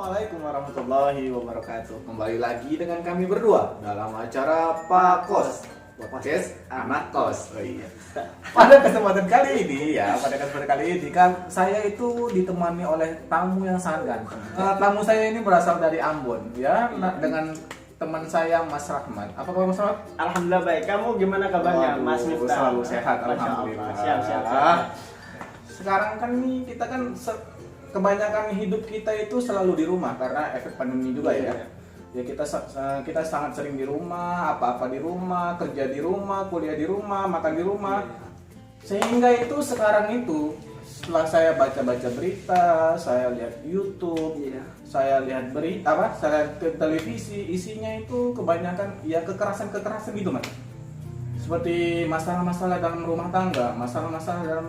Assalamualaikum warahmatullahi wabarakatuh. Kembali lagi dengan kami berdua dalam acara Pak Kos, podcast anak kos. Oh iya. Pada kesempatan kali ini kan saya itu ditemani oleh tamu yang sangat ganteng. Tamu saya ini berasal dari Ambon, ya, dengan teman saya Mas Rahmat. Apa kabar Mas Rahmat? Alhamdulillah baik. Kamu gimana kabarnya, Mas Miftah? Selalu sehat, alhamdulillah. Siap. Sekarang kan nih kita kan kebanyakan hidup kita itu selalu di rumah karena efek pandemi juga ya. Ya kita sangat sering di rumah, apa-apa di rumah, kerja di rumah, kuliah di rumah, makan di rumah. Sehingga itu sekarang itu setelah saya baca-baca berita, saya lihat YouTube, saya lihat berita saya lihat televisi, isinya itu kebanyakan ya kekerasan gitu Mas. Seperti masalah-masalah dalam rumah tangga, masalah-masalah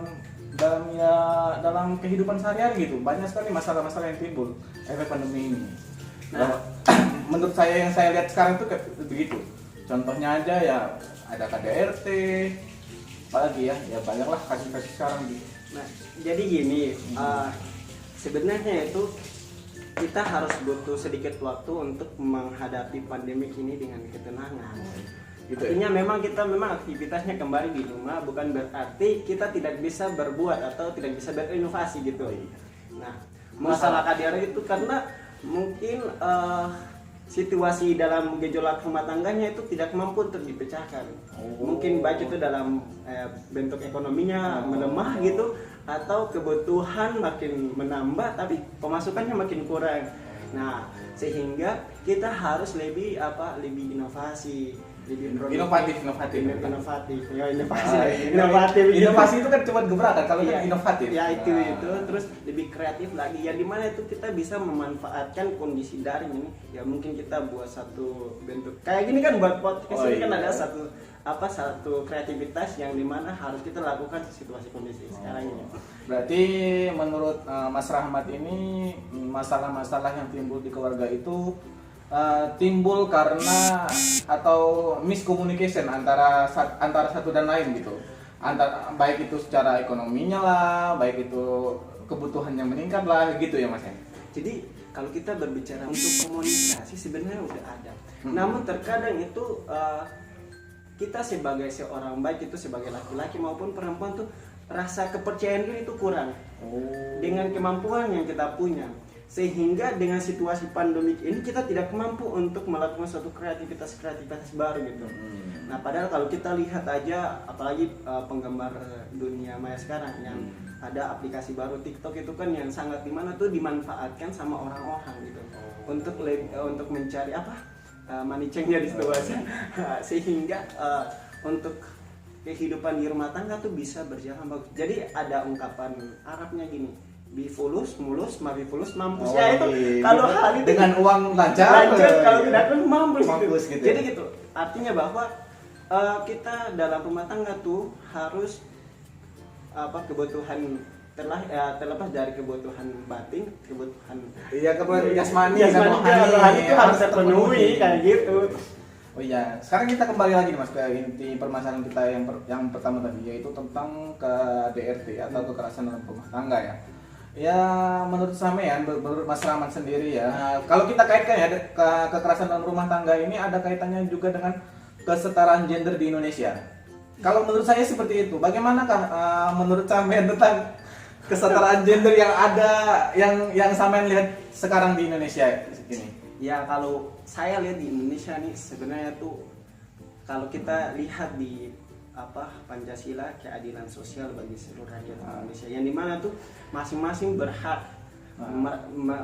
dalam kehidupan sehari-hari gitu. Banyak sekali masalah-masalah yang timbul efek pandemi ini. Nah, menurut saya yang saya lihat sekarang itu begitu. Contohnya aja ya ada KDRT, apalagi ya banyaklah kasus-kasus sekarang gitu. Nah, jadi gini, sebenarnya itu kita harus butuh sedikit waktu untuk menghadapi pandemi ini dengan ketenangan. Gitu Artinya memang aktivitasnya kembali di rumah, bukan berarti kita tidak bisa berbuat atau tidak bisa berinovasi gitu. Nah, masalah KDRT itu karena mungkin situasi dalam gejolak rumah tangganya itu tidak mampu untuk dipecahkan. Mungkin baik itu dalam bentuk ekonominya melemah gitu, atau kebutuhan makin menambah tapi pemasukannya makin kurang. Nah, sehingga kita harus lebih inovasi, lebih inovatif. Inovasi itu kan cuma gebrakan, kalau kan inovatif. Ya itu terus lebih kreatif lagi. Yang dimana itu kita bisa memanfaatkan kondisi daring ini. Ya mungkin kita buat satu bentuk kayak gini kan, buat podcast ini kan ada satu kreativitas yang dimana harus kita lakukan situasi kondisi sekarang ini. Berarti menurut Mas Rahmat ini masalah-masalah yang timbul di keluarga itu timbul karena atau miscommunication antara satu dan lain gitu. Baik itu secara ekonominya lah, baik itu kebutuhannya meningkat lah gitu ya Mas ya. Jadi kalau kita berbicara untuk komunikasi sebenarnya udah ada. Namun terkadang itu kita sebagai seorang baik itu sebagai laki-laki maupun perempuan tuh rasa kepercayaan diri itu kurang dengan kemampuan yang kita punya, sehingga dengan situasi pandemik ini kita tidak mampu untuk melakukan suatu kreativitas baru gitu. Nah padahal kalau kita lihat aja, apalagi penggemar dunia maya sekarang yang ada aplikasi baru TikTok itu kan yang sangat dimana tuh dimanfaatkan sama orang-orang gitu untuk mencari money change-nya di situ sehingga untuk kehidupan di rumah tangga tuh bisa berjalan bagus. Jadi ada ungkapan Arabnya gini, bifulus mulus mabifulus mampus. Ya itu kalau hal itu dengan uang lancar kalau tidak pun mampus gitu. Jadi ya? gitu. Artinya bahwa kita dalam rumah tangga tuh harus kebutuhan terlepas dari kebutuhan batin, kebutuhan jasmani itu harus terpenuhi kayak gitu. Oh iya, sekarang kita kembali lagi nih Mas ke inti permasalahan kita yang pertama tadi, yaitu tentang KDRT atau kekerasan dalam rumah tangga ya. Ya menurut sampean, menurut Mas Rahmat sendiri ya, kalau kita kaitkan ya kekerasan dalam rumah tangga ini ada kaitannya juga dengan kesetaraan gender di Indonesia. Kalau menurut saya seperti itu. Bagaimanakah menurut sampean tentang kesetaraan gender yang ada yang sampean lihat sekarang di Indonesia ini? Ya kalau saya lihat di Indonesia nih sebenarnya tuh kalau kita lihat di Pancasila, keadilan sosial bagi seluruh rakyat Indonesia, yang dimana tuh masing-masing berhak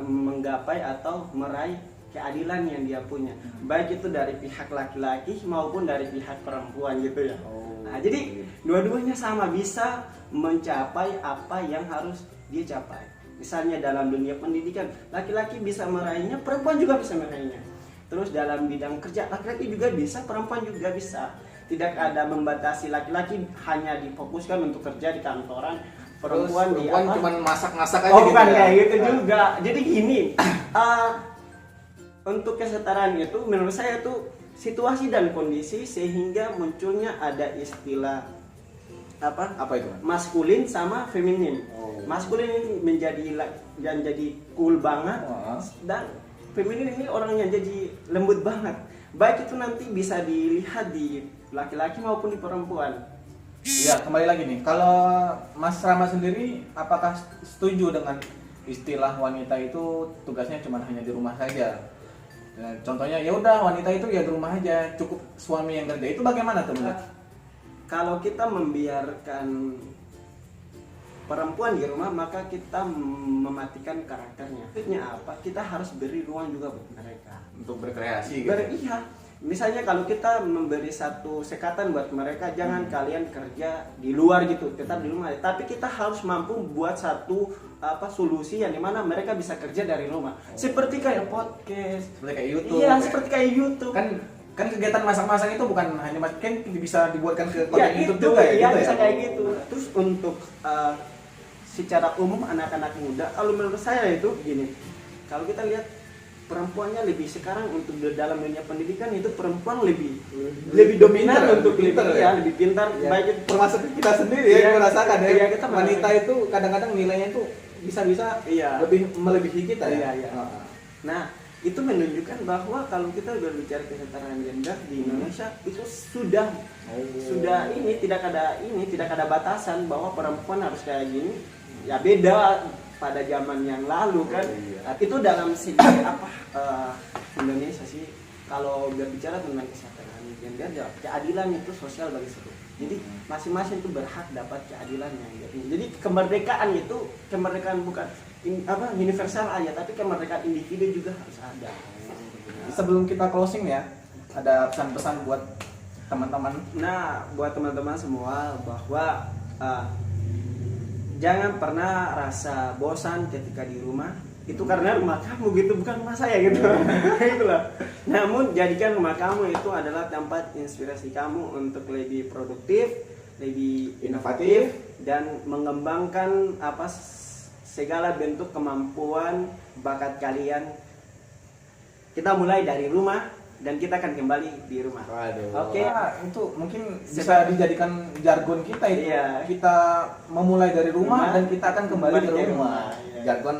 menggapai atau meraih keadilan yang dia punya, baik itu dari pihak laki-laki maupun dari pihak perempuan gitu ya. Nah, jadi dua-duanya sama bisa mencapai apa yang harus dia capai. Misalnya dalam dunia pendidikan, laki-laki bisa meraihnya, perempuan juga bisa meraihnya. Terus dalam bidang kerja, laki-laki juga bisa, perempuan juga bisa. Tidak ada membatasi laki-laki hanya difokuskan untuk kerja di kantoran, perempuan cuma masak-masak aja gitu. Bukan ya? Kayak gitu juga. Jadi gini, untuk kesetaraan itu menurut saya tuh situasi dan kondisi sehingga munculnya ada istilah apa itu? Maskulin sama feminin. maskulin ini jadi cool banget, dan feminin ini orangnya jadi lembut banget. Baik itu nanti bisa dilihat di laki-laki maupun di perempuan. Iya, kembali lagi nih. Kalau Mas Rama sendiri, apakah setuju dengan istilah wanita itu tugasnya cuma hanya di rumah saja? Dan contohnya ya udah wanita itu ya di rumah aja, cukup suami yang kerja. Itu bagaimana tuh menurut? Kalau kita membiarkan perempuan di rumah, maka kita mematikan karakternya. Maksudnya apa? Kita harus beri ruang juga buat mereka Untuk berkreasi gitu. iya. Misalnya kalau kita memberi satu sekatan buat mereka, jangan kalian kerja di luar gitu, tetap di rumah. Tapi kita harus mampu buat satu solusi yang dimana mereka bisa kerja dari rumah. Seperti kayak podcast, Seperti kayak YouTube. iya, seperti kayak YouTube. Kan kegiatan masak-masak itu bukan hanya kan bisa dibuatkan ke konten Ya, YouTube itu, juga ya, iya, gitu bisa ya. kayak gitu. Terus untuk secara umum anak-anak muda, kalau menurut saya itu gini, kalau kita lihat perempuannya lebih sekarang untuk dalam dunia pendidikan itu perempuan lebih dominan pintar, untuk lebih pintar, lebih, ya, lebih pintar, Ya, baik itu termasuk kita sendiri ya, Iya, merasakan ya. iya, kita Wanita merasakan. itu kadang-kadang nilainya itu bisa-bisa Iya. lebih melebihi kita ya. Iya, iya. Nah, itu menunjukkan bahwa kalau kita berbicara kesetaraan gender di Indonesia itu sudah tidak ada batasan bahwa perempuan harus kayak gini. Ya beda pada zaman yang lalu kan. Iya. Itu dalam segi Indonesia sih, kalau berbicara tentang kesetaraan gender, ya, keadilan itu sosial bagi seluruh. Jadi masing-masing itu berhak dapat keadilannya gitu. Jadi kemerdekaan bukan universal aja, tapi kemerdekaan individu juga harus ada. Sebelum kita closing ya, ada pesan-pesan buat teman-teman. Nah, buat teman-teman semua bahwa jangan pernah rasa bosan ketika di rumah. Itu karena rumah kamu gitu, bukan rumah saya gitu. Itulah. Namun jadikan rumah kamu itu adalah tempat inspirasi kamu untuk lebih produktif, lebih inovatif, dan mengembangkan segala bentuk kemampuan bakat kalian. Kita mulai dari rumah dan kita akan kembali di rumah. Oke. Itu mungkin bisa dijadikan jargon kita itu. Iya. Kita memulai dari rumah dan kita akan kembali ke ke rumah. Iya. Jargon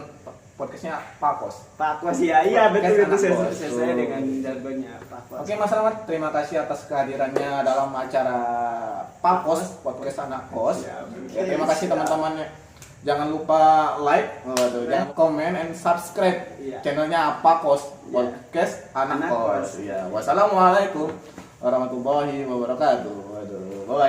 podcastnya Pakos. Pak Kos ya, iya betul Podcast itu anak kos. sesuai dengan jargonnya Pak Kos. Oke Mas Rahmat, terima kasih atas kehadirannya dalam acara Pakos podcast anak kos. Ya, Ya, terima kasih teman-teman. Jangan lupa like, jangan komen and subscribe Iya. channelnya Pakos podcast anak Anak kos. Kos. Ya, wassalamualaikum warahmatullahi wabarakatuh. Waduh, bye.